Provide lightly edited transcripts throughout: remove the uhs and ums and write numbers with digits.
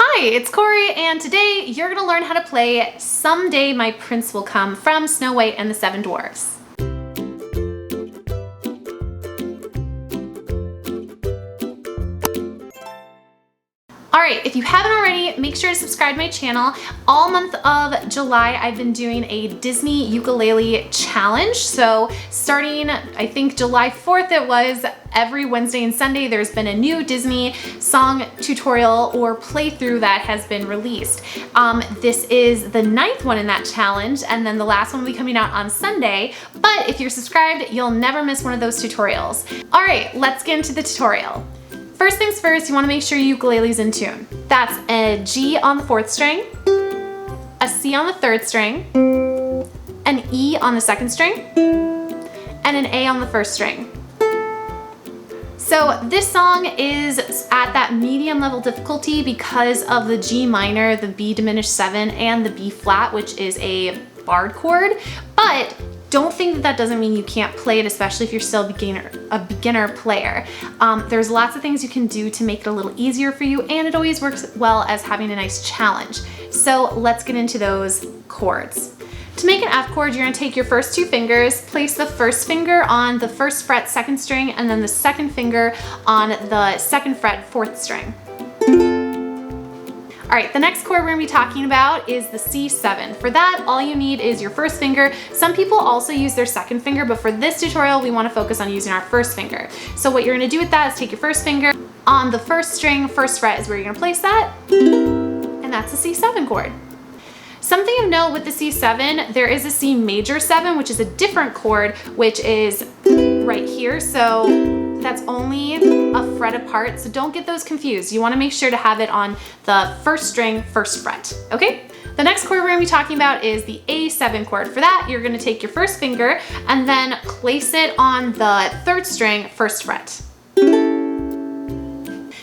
Hi, it's Corey, and today you're gonna learn how to play Someday My Prince Will Come from Snow White and the Seven Dwarfs. Alright, if you haven't already, make sure to subscribe to my channel. All month of July, I've been doing a Disney ukulele challenge. So starting, I think July 4th it was, every Wednesday and Sunday, there's been a new Disney song tutorial or playthrough that has been released. This is the 9th one in that challenge, and then the last one will be coming out on Sunday. But if you're subscribed, you'll never miss one of those tutorials. Alright, let's get into the tutorial. First things first, you want to make sure your ukulele's in tune. That's a G on the 4th string, a C on the 3rd string, an E on the 2nd string, and an A on the 1st string. So this song is at that medium level difficulty because of the G minor, the B diminished 7, and the B flat, which is a barred chord. But don't think that that doesn't mean you can't play it, especially if you're still a beginner player. There's lots of things you can do to make it a little easier for you, and it always works well as having a nice challenge. So let's get into those chords. To make an F chord, you're gonna take your first two fingers, place the first finger on the 1st fret 2nd string, and then the 2nd finger on the 2nd fret 4th string. All right, the next chord we're gonna be talking about is the C7. For that, all you need is your 1st finger. Some people also use their 2nd finger, but for this tutorial, we wanna focus on using our 1st finger. So what you're gonna do with that is take your 1st finger on the 1st string, 1st fret is where you're gonna place that, and that's the C7 chord. Something of note with the C7, there is a C major 7, which is a different chord, which is right here. So that's only a fret apart, so don't get those confused. You wanna make sure to have it on the 1st string, 1st fret, okay? The next chord we're gonna be talking about is the A7 chord. For that, you're gonna take your 1st finger and then place it on the 3rd string, 1st fret.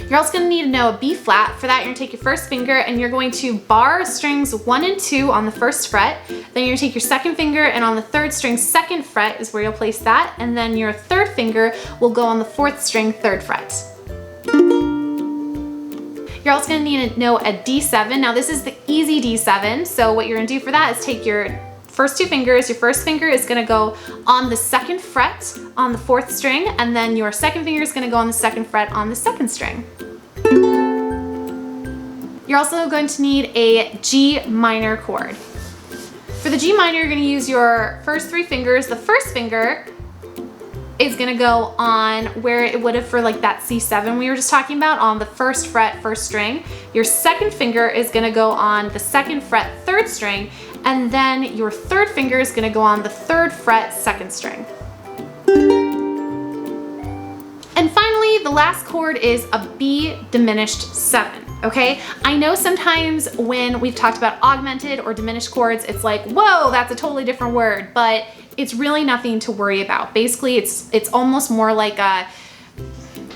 You're also gonna need to know a B flat. For that, you're gonna take your 1st finger and you're going to bar strings 1 and 2 on the 1st fret. Then you're gonna take your 2nd finger and on the 3rd string, 2nd fret is where you'll place that. And then your 3rd finger will go on the 4th string, 3rd fret. You're also gonna need to know a D7. Now this is the easy D7. So what you're gonna do for that is take your first two fingers, your 1st finger is gonna go on the 2nd fret on the 4th string, and then your 2nd finger is gonna go on the 2nd fret on the 2nd string. You're also going to need a G minor chord. For the G minor, you're gonna use your first 3 fingers. The 1st finger is gonna go on where it would have for like that C7 we were just talking about, on the 1st fret, 1st string. Your 2nd finger is gonna go on the 2nd fret, 3rd string, and then your 3rd finger is gonna go on the 3rd fret, 2nd string. And finally, the last chord is a B diminished 7, okay? I know sometimes when we've talked about augmented or diminished chords, it's like, whoa, that's a totally different word, but it's really nothing to worry about. Basically, it's almost more like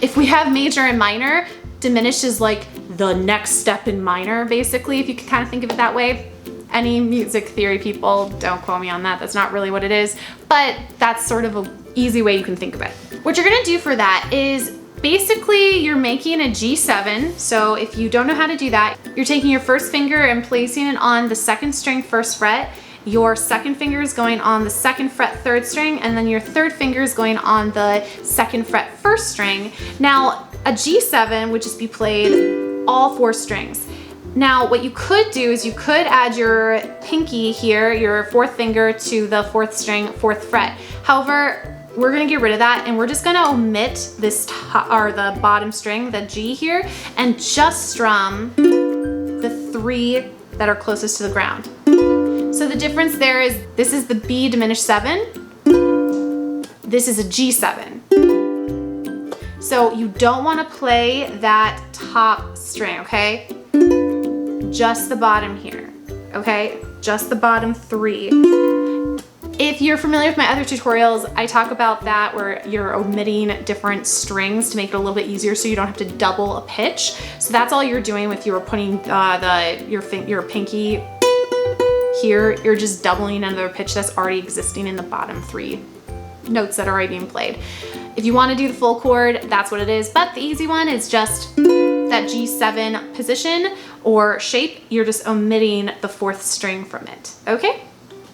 if we have major and minor, diminished is like the next step in minor, basically, if you can kind of think of it that way. Any music theory people, don't quote me on that, that's not really what it is, but that's sort of an easy way you can think of it. What you're gonna do for that is basically you're making a G7. So if you don't know how to do that, you're taking your 1st finger and placing it on the 2nd string, 1st fret. Your 2nd finger is going on the 2nd fret, 3rd string, and then your 3rd finger is going on the 2nd fret, 1st string. Now, a G7 would just be played all 4 strings. Now, what you could do is you could add your pinky here, your 4th finger, to the 4th string, 4th fret. However, we're gonna get rid of that and we're just gonna omit this the bottom string, the G here, and just strum the 3 that are closest to the ground. So the difference there is this is the B diminished 7, this is a G7. So you don't wanna play that top string, okay? Just the bottom here, okay? Just the bottom 3. If you're familiar with my other tutorials, I talk about that where you're omitting different strings to make it a little bit easier so you don't have to double a pitch. So that's all you're doing if you were putting your pinky here, you're just doubling another pitch that's already existing in the bottom 3 notes that are already being played. If you want to do the full chord, that's what it is, but the easy one is just that G7 position or shape, you're just omitting the 4th string from it, okay?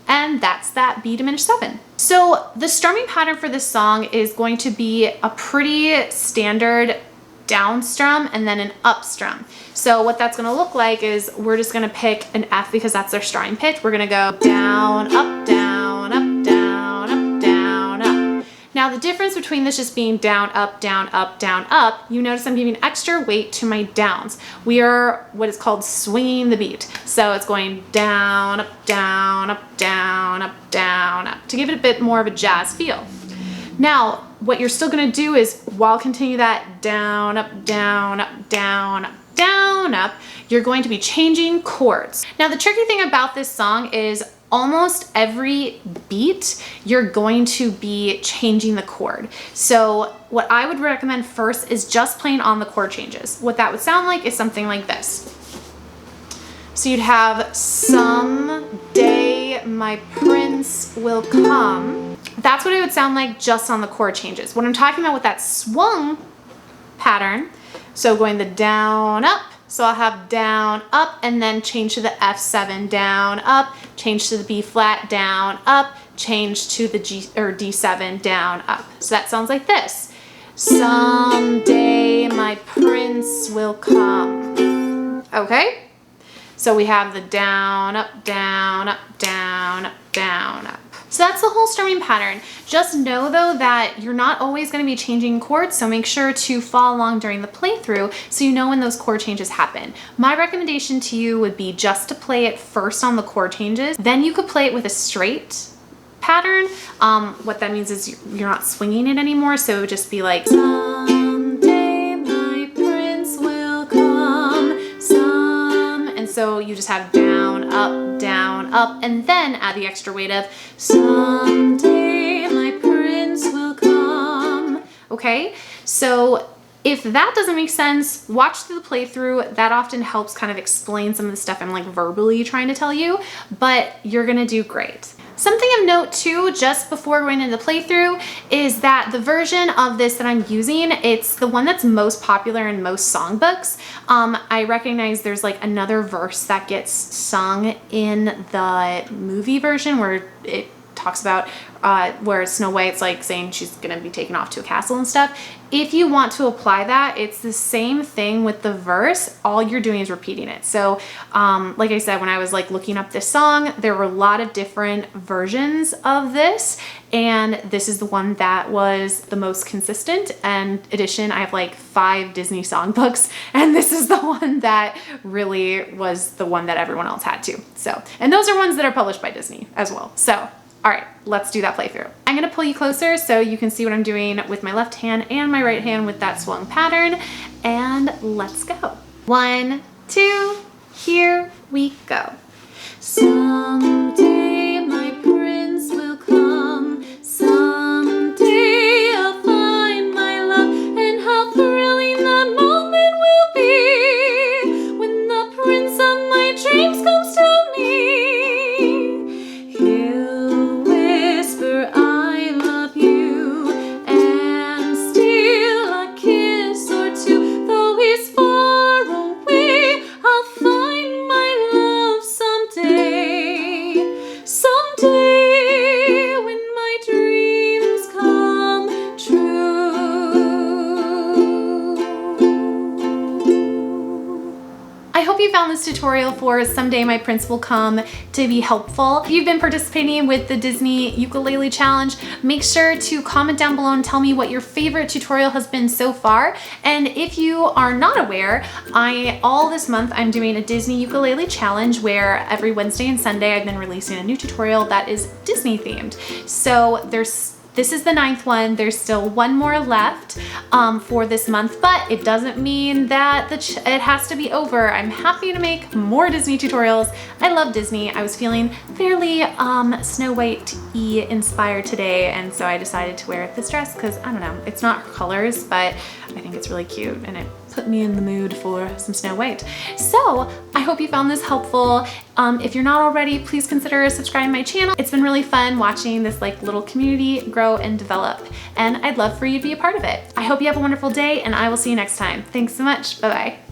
And that's that B diminished 7. So the strumming pattern for this song is going to be a pretty standard down strum and then an up strum. So what that's gonna look like is we're just gonna pick an F because that's our starting pitch. We're gonna go down, up, down, up, down, up, down, up. Now the difference between this just being down, up, down, up, down, up, you notice I'm giving extra weight to my downs. We are what is called swinging the beat. So it's going down, up, down, up, down, up, down, up, to give it a bit more of a jazz feel. Now, what you're still gonna do is, while continue that down, up, down, up, down, up, down, up, you're going to be changing chords. Now, the tricky thing about this song is almost every beat, you're going to be changing the chord. So what I would recommend first is just playing on the chord changes. What that would sound like is something like this. So you'd have someday my prince will come. That's what it would sound like just on the chord changes. What I'm talking about with that swung pattern, so going the down, up, so I'll have down, up, and then change to the F7, down, up, change to the B flat, down, up, change to the G or D7, down, up. So that sounds like this. Someday my prince will come. Okay? So we have the down, up, down, up, down, up, down, up. So that's the whole strumming pattern. Just know though that you're not always going to be changing chords, so make sure to follow along during the playthrough so you know when those chord changes happen. My recommendation to you would be just to play it first on the chord changes, then you could play it with a straight pattern. What that means is you're not swinging it anymore, so it would just be like someday my prince will come, and so you just have down, up, and then add the extra weight of someday my prince will come. Okay, so if that doesn't make sense, watch through the playthrough. That often helps kind of explain some of the stuff I'm like verbally trying to tell you, but you're gonna do great. Something of note too, just before going into the playthrough, is that the version of this that I'm using, it's the one that's most popular in most songbooks. I recognize there's like another verse that gets sung in the movie version where it talks about where Snow White's like saying she's gonna be taken off to a castle and stuff. If you want to apply that, it's the same thing with the verse. All you're doing is repeating it. So like I said, when I was like looking up this song, there were a lot of different versions of this, and this is the one that was the most consistent. And addition, I have like 5 Disney songbooks, and this is the one that really was the one that everyone else had to. So, and those are ones that are published by Disney as well. So all right, let's do that playthrough. I'm gonna pull you closer so you can see what I'm doing with my left hand and my right hand with that swung pattern, and let's go. 1, 2, here we go. Someday my prince will come, someday I'll find my love, and how thrilling that moment will be when the prince of my dreams comes to me. This tutorial for Someday My Prince Will Come to be helpful. If you've been participating with the Disney Ukulele Challenge, make sure to comment down below and tell me what your favorite tutorial has been so far. And if you are not aware, all this month I'm doing a Disney Ukulele Challenge where every Wednesday and Sunday I've been releasing a new tutorial that is Disney themed. So this is the 9th one. There's still one more left for this month, but it doesn't mean that it has to be over. I'm happy to make more Disney tutorials. I love Disney. I was feeling fairly Snow White-y inspired today, and so I decided to wear this dress because, I don't know, it's not her colors, but I think it's really cute and it put me in the mood for some Snow White. So I hope you found this helpful. If you're not already, please consider subscribing to my channel. It's been really fun watching this like little community grow and develop, and I'd love for you to be a part of it. I hope you have a wonderful day, and I will see you next time. Thanks so much. Bye-bye.